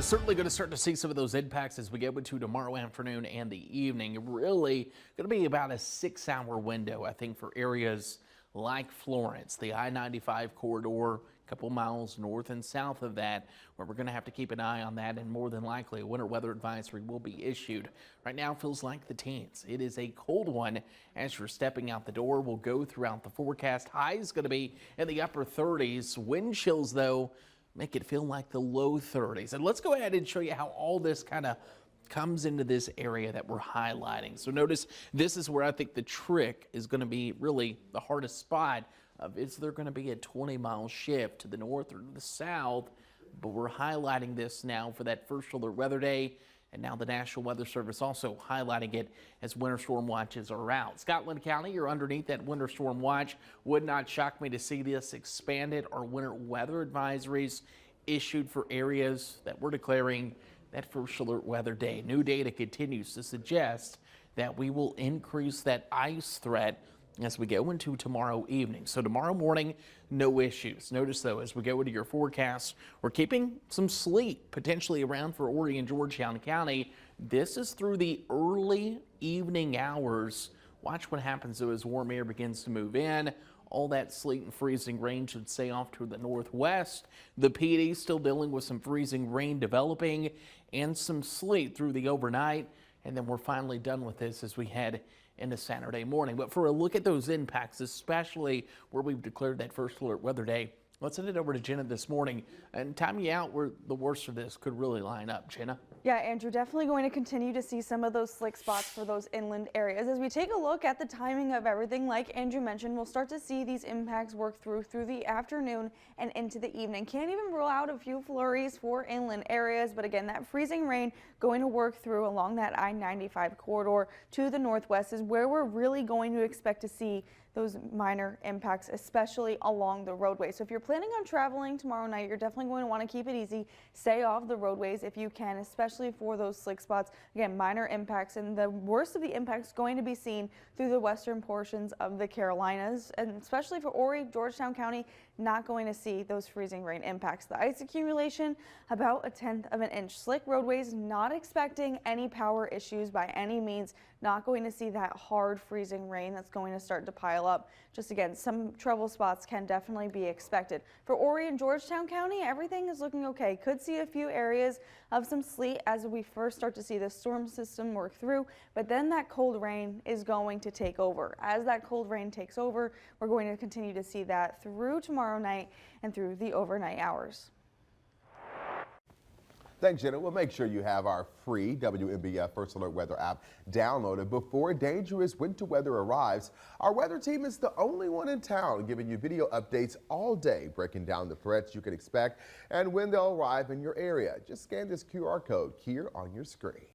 Certainly going to start to see some of those impacts as we get into tomorrow afternoon and the evening. Really going to be about a 6-hour window, I think, for areas like Florence, the I-95 corridor, a couple miles north and south of that, where we're going to have to keep an eye on that, and more than likely a winter weather advisory will be issued. Right now feels like the teens. It is a cold one as you're stepping out the door. We'll go throughout the forecast. High is going to be in the upper 30s. Wind chills, though, make it feel like the low 30s. And let's go ahead and show you how all this kind of comes into this area that we're highlighting. So notice this is where I think the trick is going to be really the hardest spot of, is there going to be a 20-mile shift to the north or to the south? But we're highlighting this now for that first alert weather day. And now the National Weather Service also highlighting it as winter storm watches are out. Scotland County, you're underneath that winter storm watch. Would not shock me to see this expanded. Our winter weather advisories issued for areas that we're declaring that first alert weather day. New data continues to suggest that we will increase that ice threat as we go into tomorrow evening. So tomorrow morning, no issues. Notice though, as we go into your forecast, we're keeping some sleet potentially around for Horry and Georgetown County. This is through the early evening hours. Watch what happens though as warm air begins to move in. All that sleet and freezing rain should stay off to the northwest. The PD still dealing with some freezing rain developing and some sleet through the overnight. And then we're finally done with this as we head into Saturday morning. But for a look at those impacts, especially where we've declared that first alert weather day, let's send it over to Jenna this morning and time you out where the worst of this could really line up. Jenna? Yeah, Andrew, definitely going to continue to see some of those slick spots for those inland areas. As we take a look at the timing of everything, like Andrew mentioned, we'll start to see these impacts work through the afternoon and into the evening. Can't even rule out a few flurries for inland areas, but again, that freezing rain going to work through along that I-95 corridor to the northwest is where we're really going to expect to see those minor impacts, especially along the roadway. So if you're planning on traveling tomorrow night, you're definitely going to want to keep it easy. Stay off the roadways if you can, especially for those slick spots. Again, minor impacts, and the worst of the impacts going to be seen through the western portions of the Carolinas, and especially for Horry, Georgetown County, not going to see those freezing rain impacts. The ice accumulation, about 1/10 of an inch. Slick roadways, not expecting any power issues by any means. Not going to see that hard freezing rain that's going to start to pile up. Just again, some trouble spots can definitely be expected. For Horry and Georgetown County, everything is looking okay. Could see a few areas of some sleet as we first start to see the storm system work through, but then that cold rain is going to take over. As that cold rain takes over, we're going to continue to see that through tomorrow night and through the overnight hours. Thanks, Jenna. We'll make sure you have our free WNBF First Alert Weather app downloaded before dangerous winter weather arrives. Our weather team is the only one in town giving you video updates all day, breaking down the threats you can expect and when they'll arrive in your area. Just scan this QR code here on your screen.